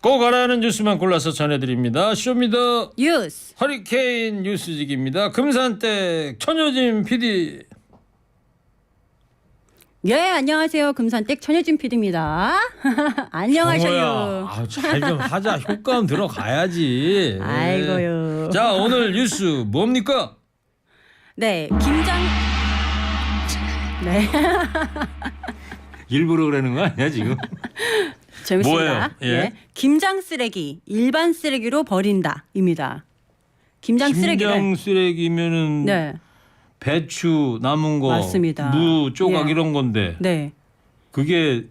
꼭 알아야하는 뉴스만 골라서 전해드립니다. 쇼미더 뉴스 허리케인 뉴스직입니다. 금산댁 천효진 PD. 예, 안녕하세요. 금산댁 천효진 PD입니다. 안녕하셔요. 잘 좀 하자. 효과음 들어가야지. 아이고요. 자, 오늘 뉴스 뭡니까? 네, 네. 일부러 그러는 거 아니야 지금? 재밌습니다. 뭐예요? 예. 김장 쓰레기 일반 쓰레기로 버린다입니다. 김장 쓰레기면은 네. 배추 남은 거, 맞습니다. 무 조각 예. 이런 건데. 네. 그게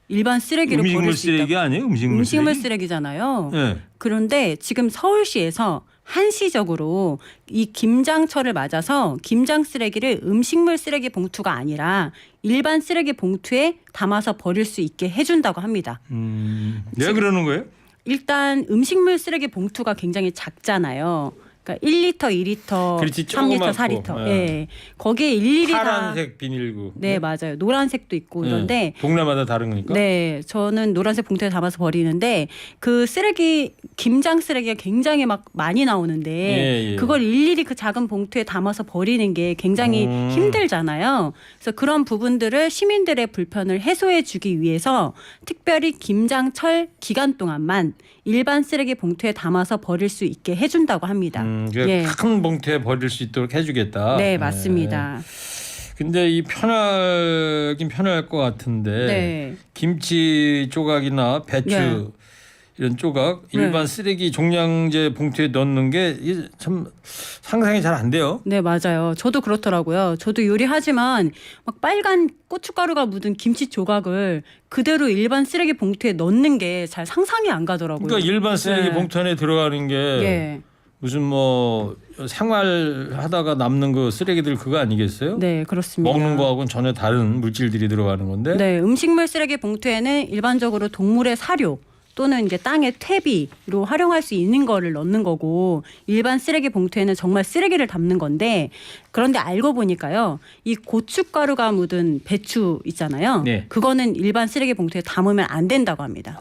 일반 쓰레기로 버릴 음식물 수 있다. 쓰레기 아니에요? 음식물 쓰레기잖아요. 네. 그런데 지금 서울시에서 한시적으로 이 김장철을 맞아서 김장 쓰레기를 음식물 쓰레기 봉투가 아니라 일반 쓰레기 봉투에 담아서 버릴 수 있게 해준다고 합니다. 왜 그러는 거예요? 일단 음식물 쓰레기 봉투가 굉장히 작잖아요. 그러니까 1리터, 2리터, 그렇지, 3리터, 조그맣고. 4리터. 예. 예. 거기에 일일이 파란색 비닐구. 네, 맞아요. 노란색도 있고 이런데 동네마다 다른 거니까. 네, 저는 노란색 봉투에 담아서 버리는데 그 쓰레기 김장 쓰레기가 굉장히 막 많이 나오는데 예. 그걸 일일이 그 작은 봉투에 담아서 버리는 게 굉장히 힘들잖아요. 그래서 그런 부분들을 시민들의 불편을 해소해주기 위해서 특별히 김장철 기간 동안만 일반 쓰레기 봉투에 담아서 버릴 수 있게 해준다고 합니다. 예. 큰 봉투에 버릴 수 있도록 해주겠다. 네, 맞습니다. 근데 이 편하긴 편할 것 같은데 네. 김치 조각이나 배추 네. 이런 조각 일반 쓰레기 종량제 봉투에 넣는 게 참 상상이 잘 안 돼요. 네, 맞아요. 저도 그렇더라고요. 저도 요리하지만 막 빨간 고춧가루가 묻은 김치 조각을 그대로 일반 쓰레기 봉투에 넣는 게 잘 상상이 안 가더라고요. 그러니까 일반 쓰레기 네. 봉투 안에 들어가는 게 예. 무슨 뭐 생활하다가 남는 그 쓰레기들 그거 아니겠어요? 네, 그렇습니다. 먹는 거하고는 전혀 다른 물질들이 들어가는 건데. 네, 음식물 쓰레기 봉투에는 일반적으로 동물의 사료 또는 이제 땅의 퇴비로 활용할 수 있는 거를 넣는 거고 일반 쓰레기 봉투에는 정말 쓰레기를 담는 건데 그런데 알고 보니까요. 이 고춧가루가 묻은 배추 있잖아요. 네. 그거는 일반 쓰레기 봉투에 담으면 안 된다고 합니다.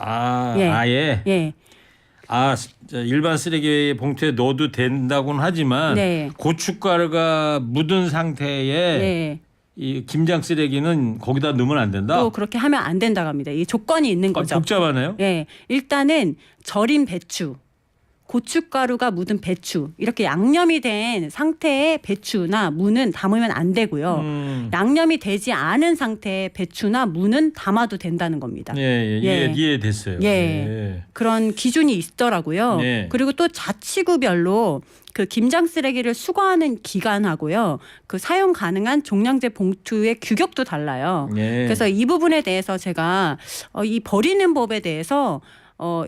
예. 아예. 예. 일반 쓰레기 봉투에 넣어도 된다고는 하지만 네. 고춧가루가 묻은 상태에 네. 이 김장 쓰레기는 거기다 넣으면 안 된다. 또 그렇게 하면 안 된다고 합니다. 이 조건이 있는 거죠. 복잡하네요. 예. 일단은 절인 배추, 고춧가루가 묻은 배추 이렇게 양념이 된 상태의 배추나 무는 담으면 안 되고요. 양념이 되지 않은 상태의 배추나 무는 담아도 된다는 겁니다. 이해됐어요. 그런 기준이 있더라고요. 네. 그리고 또 자치구별로 그 김장 쓰레기를 수거하는 기간하고요. 그 사용 가능한 종량제 봉투의 규격도 달라요. 그래서 이 부분에 대해서 제가 이 버리는 법에 대해서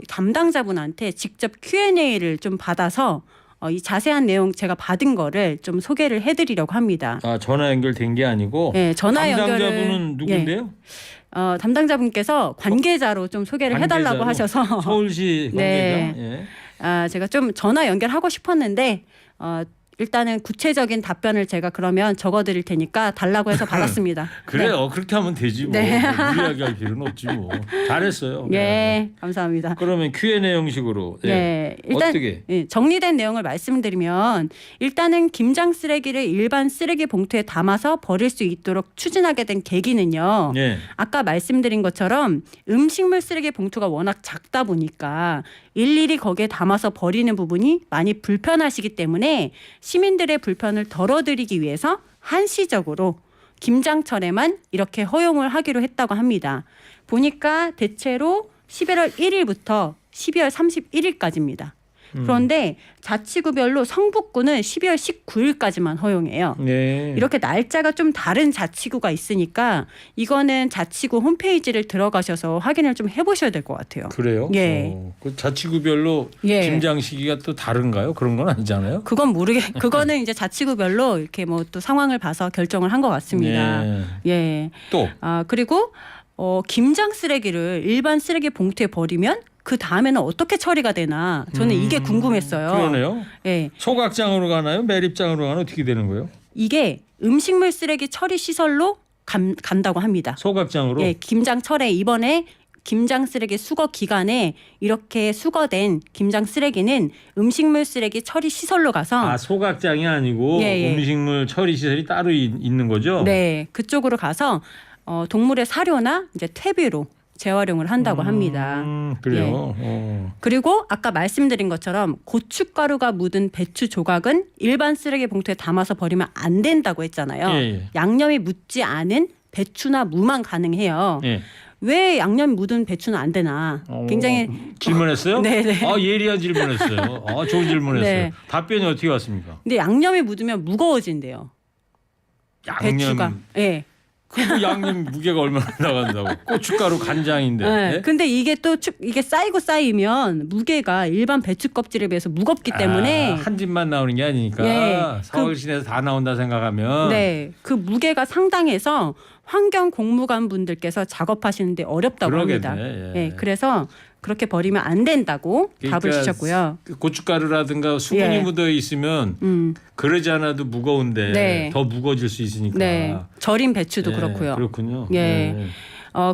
담당자분한테 직접 Q&A를 좀 받아서 이 자세한 내용 제가 받은 거를 좀 소개를 해드리려고 합니다. 전화 연결된 게 아니고. 네, 전화 연결을. 담당자분은 누군데요? 담당자분께서 관계자로 좀 소개를 해달라고 하셔서 서울시 관계자. 네. 제가 좀 전화 연결하고 싶었는데 일단은 구체적인 답변을 제가 그러면 적어드릴 테니까 달라고 해서 받았습니다. 그래요. 그렇게 하면 되지 뭐. 네. 무리하게 할 필요는 없지 뭐. 잘했어요. 예, 감사합니다. 그러면 Q&A 형식으로. 네, 일단 어떻게? 정리된 내용을 말씀드리면 일단은 김장 쓰레기를 일반 쓰레기 봉투에 담아서 버릴 수 있도록 추진하게 된 계기는요. 아까 말씀드린 것처럼 음식물 쓰레기 봉투가 워낙 작다 보니까 일일이 거기에 담아서 버리는 부분이 많이 불편하시기 때문에 시민들의 불편을 덜어드리기 위해서 한시적으로 김장철에만 이렇게 허용을 하기로 했다고 합니다. 보니까 대체로 11월 1일부터 12월 31일까지입니다. 그런데 자치구별로 성북구는 12월 19일까지만 허용해요. 이렇게 날짜가 좀 다른 자치구가 있으니까 이거는 자치구 홈페이지를 들어가셔서 확인을 좀 해보셔야 될 것 같아요. 그래요? 예. 그 자치구별로 김장 시기가 또 다른가요? 그런 건 아니잖아요. 그거는 이제 자치구별로 이렇게 뭐 또 상황을 봐서 결정을 한 것 같습니다. 예. 또 그리고 김장 쓰레기를 일반 쓰레기 봉투에 버리면 그 다음에는 어떻게 처리가 되나 저는 이게 궁금했어요. 그러네요. 예. 소각장으로 가나요? 매립장으로 가나요? 어떻게 되는 거예요? 이게 음식물 쓰레기 처리 시설로 간다고 합니다. 소각장으로? 예, 김장철에 이번에 김장 쓰레기 수거 기간에 이렇게 수거된 김장 쓰레기는 음식물 쓰레기 처리 시설로 가서 소각장이 아니고 음식물 처리 시설이 따로 있는 거죠? 네, 그쪽으로 가서 동물의 사료나 이제 퇴비로 재활용을 한다고 합니다. 그래요. 그리고 아까 말씀드린 것처럼 고춧가루가 묻은 배추 조각은 일반 쓰레기 봉투에 담아서 버리면 안 된다고 했잖아요. 양념이 묻지 않은 배추나 무만 가능해요. 왜 양념이 묻은 배추는 안 되나? 굉장히 질문했어요? 네네. 예리한 질문했어요. 좋은 질문했어요. 네. 답변이 어떻게 왔습니까? 근데 양념이 묻으면 무거워진대요. 배추가. 네. 그 양념 무게가 얼마나 나간다고? 고춧가루 간장인데. 네. 근데 이게 또 이게 쌓이면 무게가 일반 배추 껍질에 비해서 무겁기 때문에 한 집만 나오는 게 아니니까 서울 시내에서 다 나온다 생각하면 그 무게가 상당해서 환경 공무관 분들께서 작업하시는데 어렵다고 합니다. 그래서 그렇게 버리면 안 된다고 답을 주셨고요. 고춧가루라든가 수분이 묻어 있으면 그러지 않아도 무거운데 더 무거워질 수 있으니까. 절인 배추도 그렇고요. 그렇군요.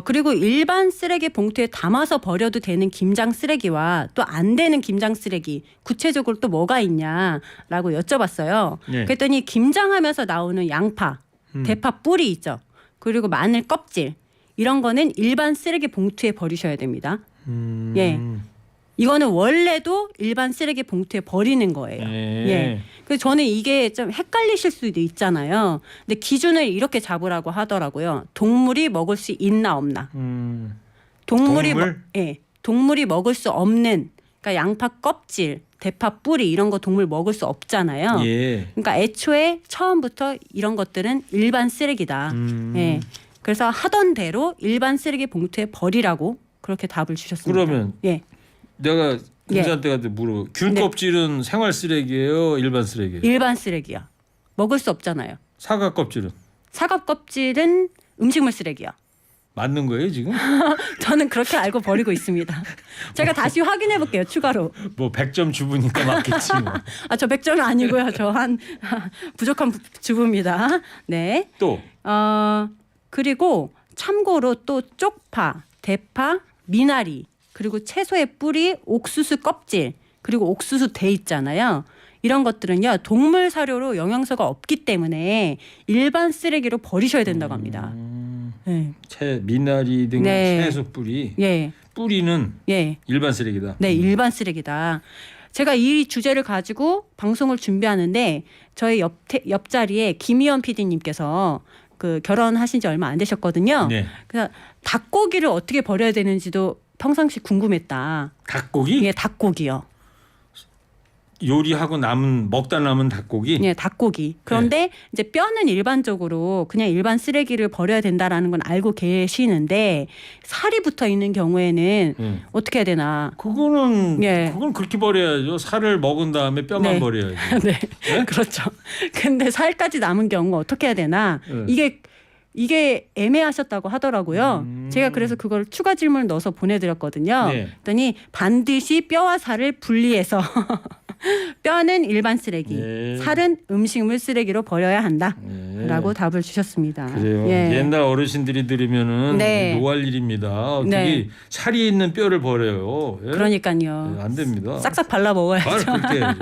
그리고 일반 쓰레기 봉투에 담아서 버려도 되는 김장 쓰레기와 또 안 되는 김장 쓰레기 구체적으로 또 뭐가 있냐라고 여쭤봤어요. 그랬더니 김장하면서 나오는 양파, 대파 뿌리 있죠. 그리고 마늘 껍질 이런 거는 일반 쓰레기 봉투에 버리셔야 됩니다. 이거는 원래도 일반 쓰레기 봉투에 버리는 거예요. 그래서 저는 이게 좀 헷갈리실 수도 있잖아요. 근데 기준을 이렇게 잡으라고 하더라고요. 동물이 먹을 수 있나 없나. 동물이 먹을 수 없는, 그러니까 양파 껍질, 대파 뿌리 이런 거 동물 먹을 수 없잖아요. 그러니까 애초에 처음부터 이런 것들은 일반 쓰레기다. 그래서 하던 대로 일반 쓰레기 봉투에 버리라고 그렇게 답을 주셨습니다. 그러면 내가 군산 때 갔을 때 물어. 귤 껍질은 생활 쓰레기예요, 일반 쓰레기예요? 일반 쓰레기야. 먹을 수 없잖아요. 사과 껍질은? 사과 껍질은 음식물 쓰레기야. 맞는 거예요 지금? 저는 그렇게 알고 버리고 있습니다. 제가 다시 확인해 볼게요. 추가로. 100점 주부니까 맞겠지. 저 100점은 아니고요. 저 한 부족한 주부입니다. 네. 또. 그리고 참고로 또 쪽파, 대파, 미나리 그리고 채소의 뿌리, 옥수수 껍질 그리고 옥수수 대 있잖아요. 이런 것들은요 동물 사료로 영양소가 없기 때문에 일반 쓰레기로 버리셔야 된다고 합니다. 미나리 등 채소 뿌리. 뿌리는 일반 쓰레기다. 네, 일반 쓰레기다. 제가 이 주제를 가지고 방송을 준비하는데 저희 옆자리에 김희연 PD님께서 결혼하신 지 얼마 안 되셨거든요. 그래서 닭고기를 어떻게 버려야 되는지도 평상시 궁금했다. 닭고기? 닭고기요. 요리하고 먹다 남은 닭고기? 닭고기. 그런데 이제 뼈는 일반적으로 그냥 일반 쓰레기를 버려야 된다라는 건 알고 계시는데 살이 붙어 있는 경우에는 어떻게 해야 되나? 그건 그렇게 버려야죠. 살을 먹은 다음에 뼈만 버려야죠. 그렇죠. 근데 살까지 남은 경우 어떻게 해야 되나? 이게 애매하셨다고 하더라고요. 제가 그래서 그걸 추가 질문을 넣어서 보내드렸거든요. 그랬더니 반드시 뼈와 살을 분리해서 뼈는 일반 쓰레기, 살은 음식물 쓰레기로 버려야 한다라고 답을 주셨습니다. 그래요. 옛날 어르신들이 들으면은 노할 일입니다. 어떻게 살이 있는 뼈를 버려요? 그러니까요. 안 됩니다. 싹싹 발라 먹어야죠. 그렇게 해야죠.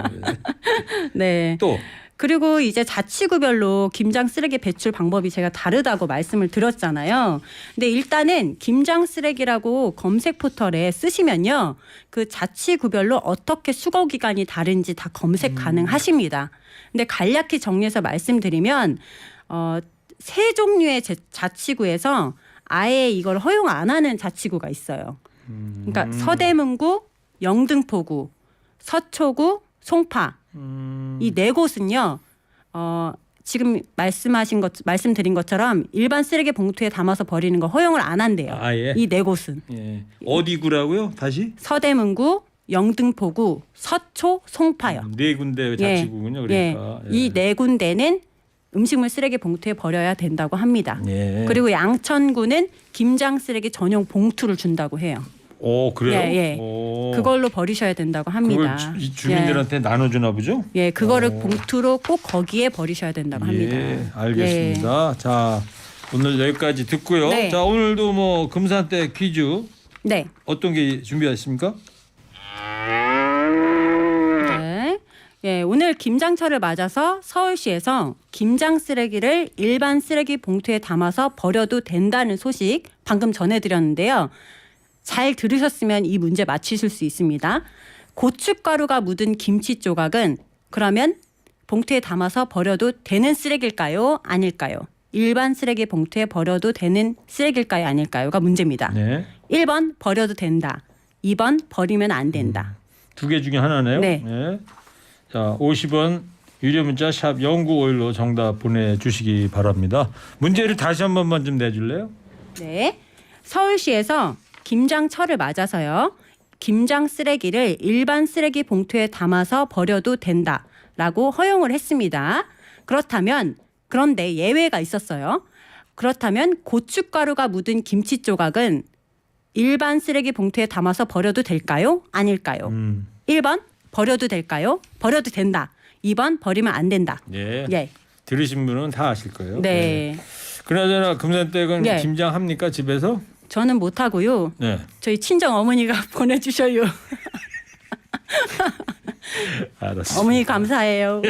또. 그리고 이제 자치구별로 김장 쓰레기 배출 방법이 제가 다르다고 말씀을 드렸잖아요. 근데 일단은 김장 쓰레기라고 검색 포털에 쓰시면요. 그 자치구별로 어떻게 수거 기간이 다른지 다 검색 가능하십니다. 근데 간략히 정리해서 말씀드리면 세 종류의 자치구에서 아예 이걸 허용 안 하는 자치구가 있어요. 그러니까 서대문구, 영등포구, 서초구, 송파 이 네 곳은요. 지금 말씀드린 것처럼 일반 쓰레기 봉투에 담아서 버리는 거 허용을 안 한대요. 이 네 곳은. 어디 구라고요? 다시? 서대문구, 영등포구, 서초, 송파요. 네 군데 자치구군요. 그러니까. 이 네 군데는 음식물 쓰레기 봉투에 버려야 된다고 합니다. 그리고 양천구는 김장 쓰레기 전용 봉투를 준다고 해요. 그래요? 그걸로 버리셔야 된다고 합니다. 그걸 주민들한테 나눠주나 보죠? 그거를 봉투로 꼭 거기에 버리셔야 된다고 합니다. 알겠습니다. 자, 오늘 여기까지 듣고요. 자, 오늘도 금산대 퀴즈 네. 어떤 게 준비하십니까? 네. 예, 오늘 김장철을 맞아서 서울시에서 김장 쓰레기를 일반 쓰레기 봉투에 담아서 버려도 된다는 소식 방금 전해드렸는데요. 잘 들으셨으면 이 문제 맞히실 수 있습니다. 고춧가루가 묻은 김치 조각은 그러면 봉투에 담아서 버려도 되는 쓰레기일까요? 아닐까요? 일반 쓰레기 봉투에 버려도 되는 쓰레기일까요? 아닐까요?가 문제입니다. 네. 1번 버려도 된다. 2번 버리면 안 된다. 두 개 중에 하나네요. 네. 네. 자, 50원 유료 문자 샵 0951로 정답 보내주시기 바랍니다. 문제를 다시 한 번만 좀 내줄래요? 네. 서울시에서 김장철을 맞아서요. 김장 쓰레기를 일반 쓰레기 봉투에 담아서 버려도 된다라고 허용을 했습니다. 그런데 예외가 있었어요. 그렇다면 고춧가루가 묻은 김치 조각은 일반 쓰레기 봉투에 담아서 버려도 될까요? 아닐까요? 1번 버려도 될까요? 버려도 된다. 2번 버리면 안 된다. 예. 예. 들으신 분은 다 아실 거예요. 네. 그나저나 금산댁은 예. 김장 합니까 집에서? 저는 못 하고요. 네. 저희 친정 어머니가 보내주셔요. 알았습니다. 어머니 감사해요.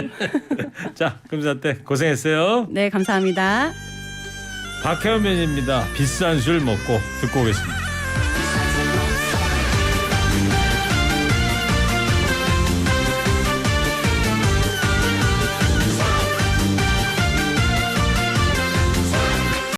자, 금산댁 고생했어요. 네, 감사합니다. 박혜원 변입니다. 비싼 술 먹고 듣고 오겠습니다.